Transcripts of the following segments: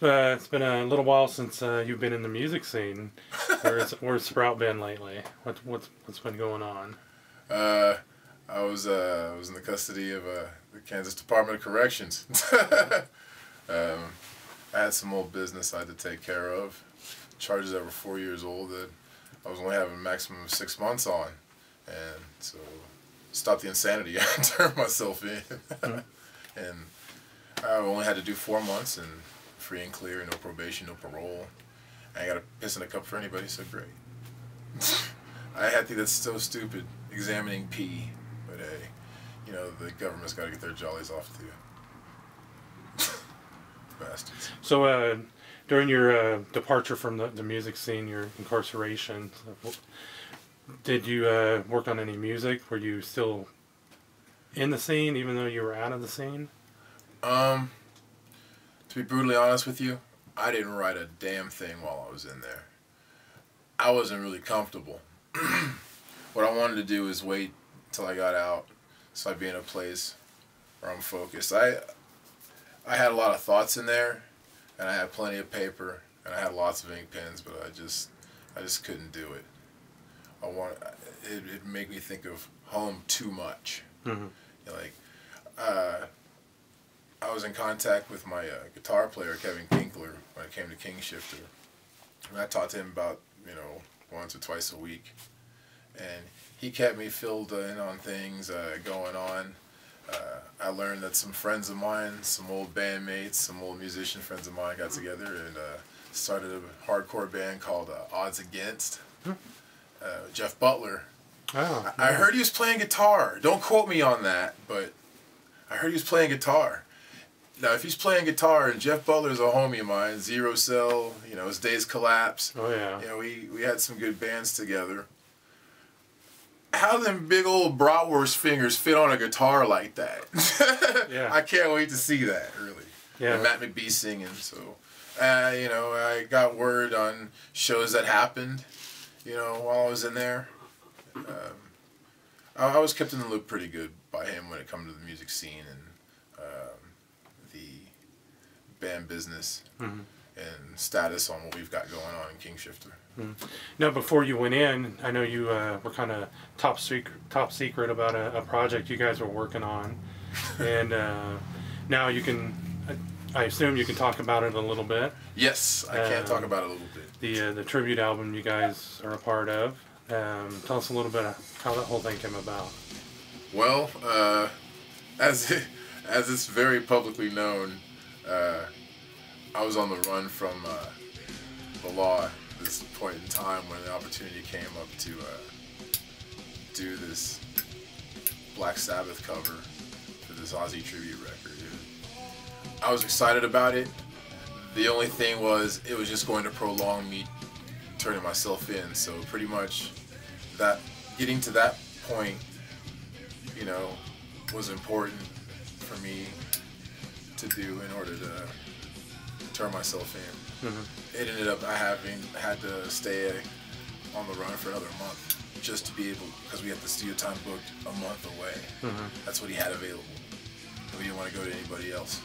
It's been a little while since you've been in the music scene. Where's Sprout been lately? What's been going on? I was in the custody of the Kansas Department of Corrections. I had some old business I had to take care of. Charges that were 4 years old that I was only having a maximum of 6 months on, and so stop the insanity. I turned myself in, and I only had to do 4 months and free and clear, no probation, no parole. I got a piss in a cup for anybody, so great. I think that's so stupid, examining pee, but hey, you know, the government's got to get their jollies off too. Bastards. So during your departure from the music scene, your incarceration, did you work on any music? Were you still in the scene even though you were out of the scene? To be brutally honest with you, I didn't write a damn thing while I was in there. I wasn't really comfortable. What I wanted to do was wait till I got out so I'd be in a place where I'm focused. I had a lot of thoughts in there, and I had plenty of paper, and I had lots of ink pens, but I just couldn't do it. It'd make me think of home too much. Mm-hmm. You know, like, I was in contact with my guitar player, Kevin Kinkler, when I came to King Shifter. And I talked to him about, once or twice a week. And he kept me filled in on things going on. I learned that some friends of mine, some old bandmates, some old musician friends of mine got together and started a hardcore band called Odds Against. Jeff Butler. Oh, I heard he was playing guitar. Don't quote me on that, but I heard he was playing guitar. Now, if he's playing guitar, and Jeff Butler's a homie of mine, Zero Cell, his Days Collapse. Oh, yeah. We had some good bands together. How them big old bratwurst fingers fit on a guitar like that? Yeah. I can't wait to see that, really. Yeah. And Matt McBee singing, so... I got word on shows that happened, while I was in there. I was kept in the loop pretty good by him when it comes to the music scene and the band business and status on what we've got going on in King Shifter. Now, before you went in, I know you were kind of top secret about a project you guys were working on, and now you can. I assume you can talk about it a little bit. Yes, I can talk about it a little bit. The tribute album you guys are a part of. Tell us a little bit of how that whole thing came about. Well, as it's very publicly known, I was on the run from the law at this point in time when the opportunity came up to do this Black Sabbath cover for this Ozzy tribute record. I was excited about it. The only thing was it was just going to prolong me turning myself in. So pretty much that getting to that point, was important for me to do in order to turn myself in. Mm-hmm. It ended up I had to stay on the run for another month just to be able, because we had the studio time booked a month away. Mm-hmm. That's what he had available. We didn't want to go to anybody else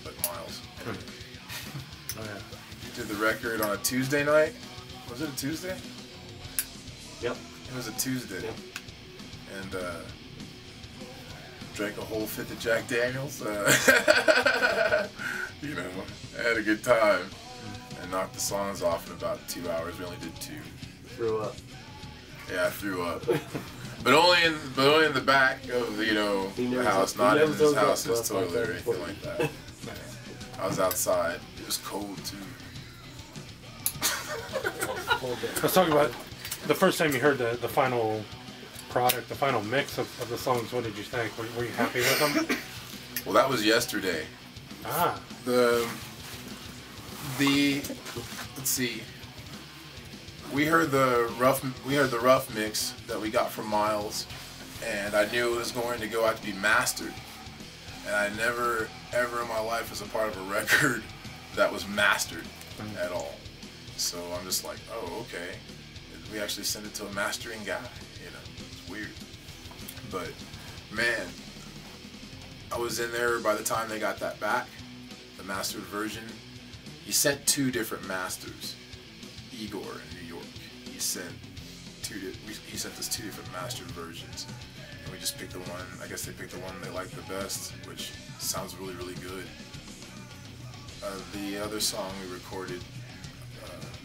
but Miles. Oh, yeah. Did the record on a Tuesday night. Was it a Tuesday? Yep. It was a Tuesday. Yep. And drank a whole fifth of Jack Daniels. I had a good time. And knocked the songs off in about 2 hours. We only did 2. Threw up. Yeah, I threw up. But only in the back of the house, not in his house's toilet or anything like that. I was outside. It was cold too. Let's talk about the first time you heard the final product, the final mix of the songs. What did you think? Were you happy with them? Well, that was yesterday. Ah. Let's see. We heard the rough mix that we got from Miles, and I knew it was going to go out to be mastered. And I never, ever in my life was a part of a record that was mastered at all. So I'm just like, oh, okay. We actually sent it to a mastering guy. It's weird. But, man, I was in there by the time they got that back, the mastered version, he sent two different masters, Igor in New York. He sent us two different mastered versions, and we just picked the one. I guess they picked the one they liked the best, which sounds really, really good. The other song we recorded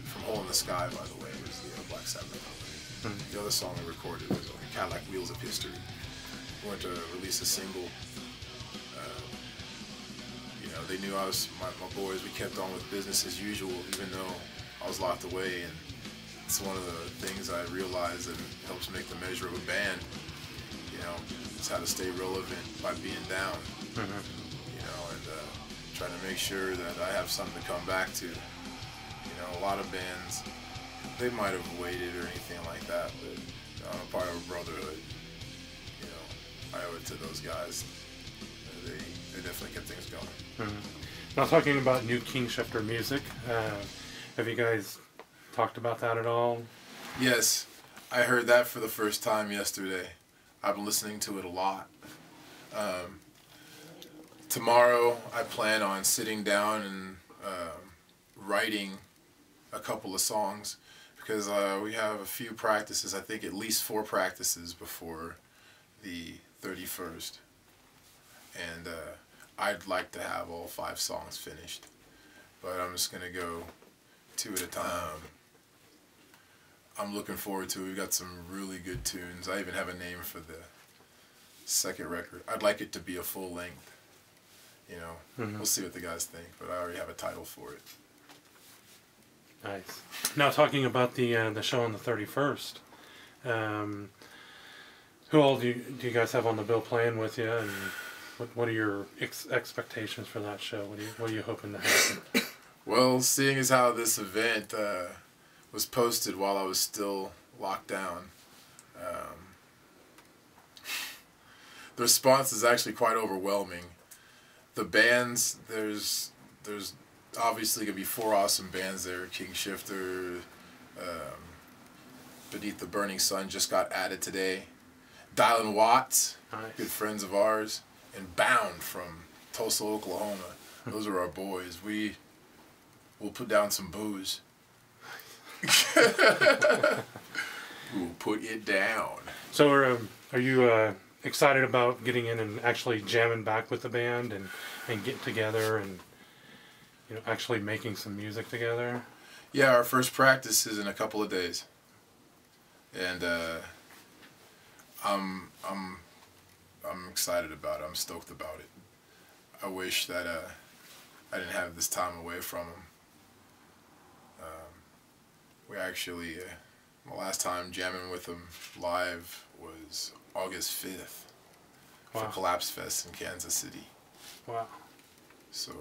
from Hole in the Sky, by the way, was the Black Sabbath. The other song we recorded was Cadillac Wheels of History. We went to release a single. They knew I was my boys. We kept on with business as usual, even though I was locked away. And it's one of the things I realized that helps make the measure of a band. It's how to stay relevant by being down. And trying to make sure that I have something to come back to. A lot of bands, they might have waited or anything like that, but I'm a part of a brotherhood. I owe it to those guys. They definitely kept things going. Now, talking about new Kingshifter music, have you guys talked about that at all? Yes, I heard that for the first time yesterday. I've been listening to it a lot. Tomorrow, I plan on sitting down and writing a couple of songs, because we have a few practices, I think at least 4 practices before the 31st. And I'd like to have all 5 songs finished, but I'm just going to go 2 at a time. I'm looking forward to it. We've got some really good tunes. I even have a name for the second record. I'd like it to be a full length. We'll see what the guys think, but I already have a title for it. Nice. Now, talking about the show on the 31st, who all do you guys have on the bill playing with you, and what are your expectations for that show? What are you hoping to happen? Well, seeing as how this event was posted while I was still locked down, the response is actually quite overwhelming. The bands, there's obviously going to be 4 awesome bands there. Kingshifter, Beneath the Burning Sun just got added today. Dylan Watts, nice. Good friends of ours. And Bound from Tulsa, Oklahoma. Those are our boys. We'll put down some booze. We'll put it down. So are you excited about getting in and actually jamming back with the band and getting together and actually making some music together? Yeah, our first practice is in a couple of days, and I'm excited about it. I'm stoked about it. I wish that I didn't have this time away from them. We actually, the last time jamming with them live was August 5th for Collapse Fest in Kansas City. Wow. So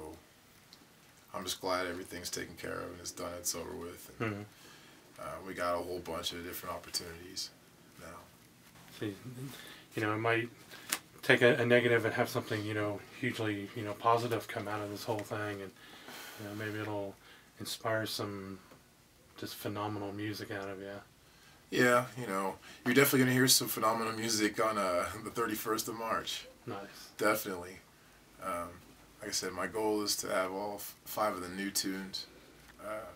I'm just glad everything's taken care of and it's done, it's over with. And, we got a whole bunch of different opportunities now. See, it might take a negative and have something, hugely, positive come out of this whole thing, and maybe it'll inspire some just phenomenal music out of you. Yeah, you're definitely gonna hear some phenomenal music on the 31st of March. Nice. Definitely. Like I said, my goal is to have all 5 of the new tunes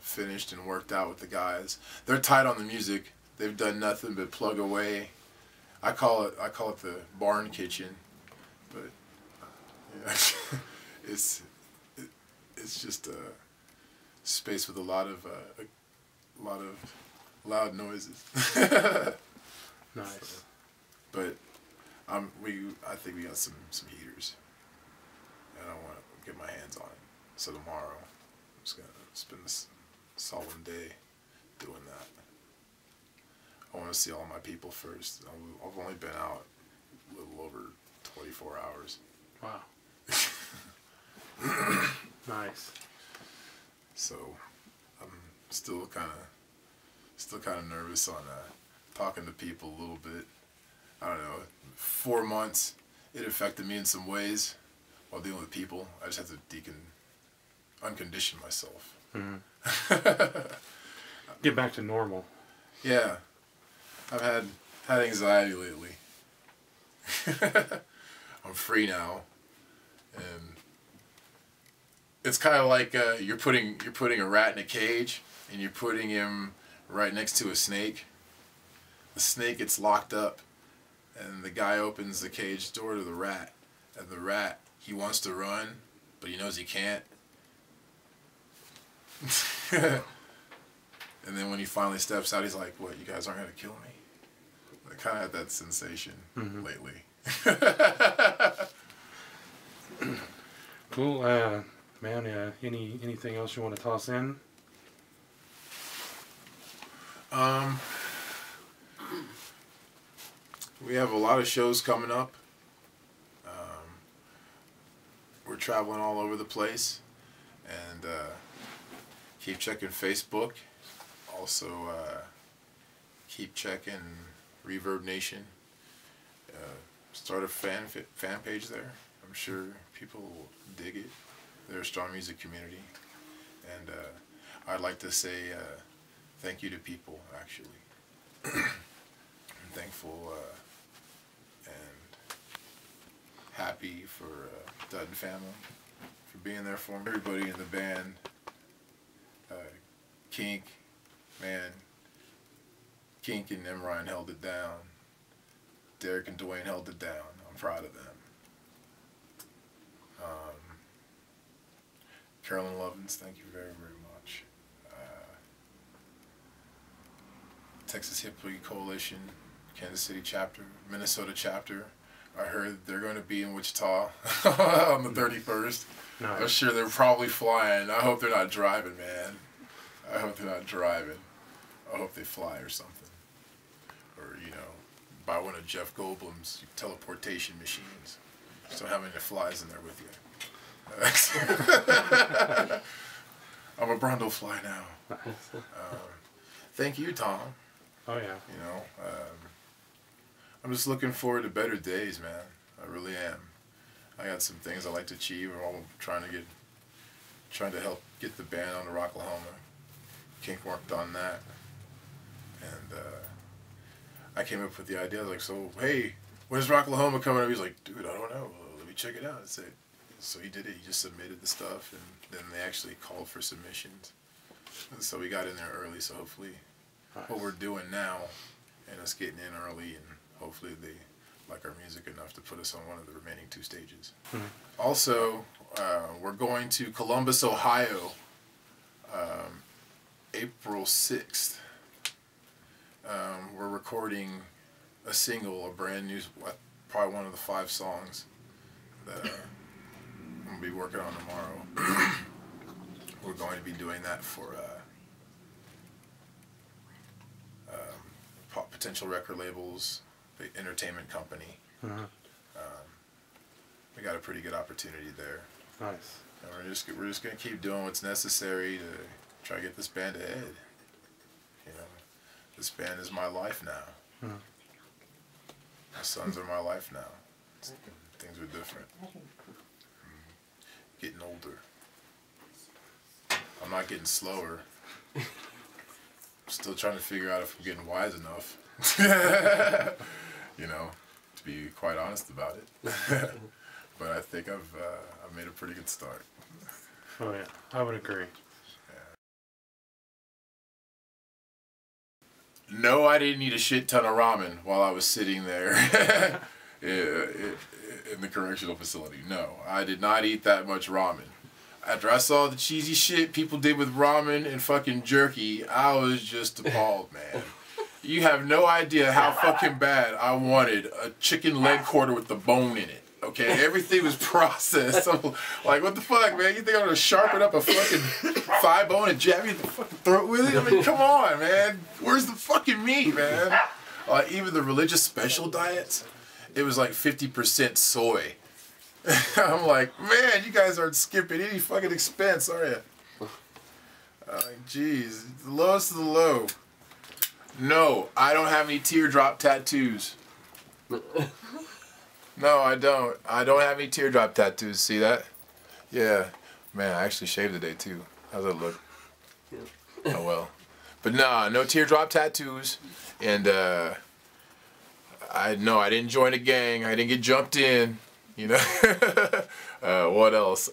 finished and worked out with the guys. They're tight on the music. They've done nothing but plug away. I call it the barn kitchen, but it's just a space with a lot of loud noises. Nice. But I think we got some heaters, and I want to get my hands on it. So tomorrow, I'm just gonna spend this solemn day doing that. I want to see all my people first. I've only been out a little over 24 hours. Wow. Nice. So I'm still kind of nervous on talking to people a little bit. I don't know. 4 months, it affected me in some ways while dealing with people. I just have to uncondition myself. Get back to normal. Yeah. I've had anxiety lately. I'm free now, and it's kind of like you're putting a rat in a cage and you're putting him right next to a snake. The snake gets locked up, and the guy opens the cage door to the rat, and the rat, he wants to run, but he knows he can't. And then when he finally steps out, he's like, "What? You guys aren't gonna kill me?" I kind of had that sensation lately. Cool, man. Anything else you want to toss in? We have a lot of shows coming up. We're traveling all over the place, and keep checking Facebook. Also, keep checking Reverb Nation. Start a fan page there. I'm sure people will dig it. They're a strong music community, and I'd like to say thank you to people. Actually, I'm thankful and happy for Dutton family for being there for me. Everybody in the band, Kink, man, Kink and Nimrod held it down. Derek and Dwayne held it down. I'm proud of them. Carolyn Lovins, thank you very, very much. Texas Hippie Coalition, Kansas City chapter, Minnesota chapter. I heard they're going to be in Wichita on the 31st. Nice. I'm sure they're probably flying. I hope they're not driving, man. I hope they're not driving. I hope they fly or something. Or, you know, buy one of Jeff Goldblum's teleportation machines. Just don't have any flies in there with you. I'm a Brundle fly now. Thank you, Tom. Oh, yeah. You know, I'm just looking forward to better days, man. I really am. I got some things I like to achieve. I'm trying to help get the band on to Rocklahoma. Kink worked on that, and I came up with the idea. I was like, so hey, when's Rocklahoma coming up? He's like, dude, I don't know. Let me check it out. I said, so he did it. He just submitted the stuff, and then they actually called for submissions. And so we got in there early. So hopefully, what we're doing now, and us getting in early, and hopefully they like our music enough to put us on one of the remaining 2 stages. Also, we're going to Columbus, Ohio, April 6th. We're recording a single, a brand new, probably one of the 5 songs that I'm going to be working on tomorrow. We're going to be doing that for potential record labels, the entertainment company. We got a pretty good opportunity there. Nice. And we're just gonna keep doing what's necessary to try to get this band ahead. You know, this band is my life now. My sons are my life now. Things are different. Getting older. I'm not getting slower. I'm still trying to figure out if I'm getting wise enough. You know, to be quite honest about it. But I think I've made a pretty good start. Oh yeah, I would agree. Yeah. No, I didn't eat a shit ton of ramen while I was sitting there in the correctional facility. No, I did not eat that much ramen. After I saw the cheesy shit people did with ramen and fucking jerky, I was just appalled, man. You have no idea how fucking bad I wanted a chicken leg quarter with the bone in it. Okay, everything was processed. I'm like, what the fuck, man? You think I'm gonna sharpen up a fucking thigh bone and jab you in the fucking throat with it? I mean, come on, man. Where's the fucking meat, man? Even the religious special diets, it was like 50% soy. I'm like, man, you guys aren't skipping any fucking expense, are you? Like, jeez, the lowest of the low. No, I don't have any teardrop tattoos. No, I don't. I don't have any teardrop tattoos. See that? Yeah. Man, I actually shaved today, too. How's that look? Oh, well. But nah, no teardrop tattoos. And, I didn't join a gang. I didn't get jumped in. You know? What else?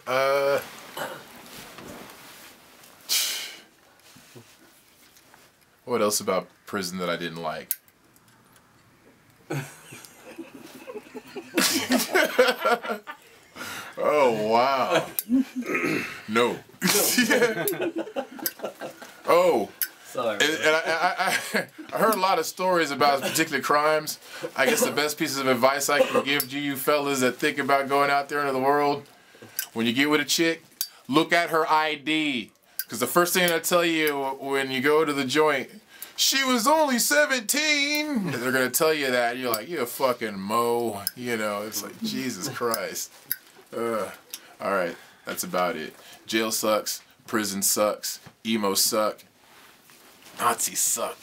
What else about prison that I didn't like? Oh, wow. No. Oh. Sorry. And I heard a lot of stories about particular crimes. I guess the best pieces of advice I can give to you fellas that think about going out there into the world, when you get with a chick, look at her ID. Because the first thing I tell you when you go to the joint, she was only 17. They're going to tell you that. You're like, you a fucking mo. You know, it's like, Jesus Christ. All right, that's about it. Jail sucks. Prison sucks. Emo suck. Nazis suck.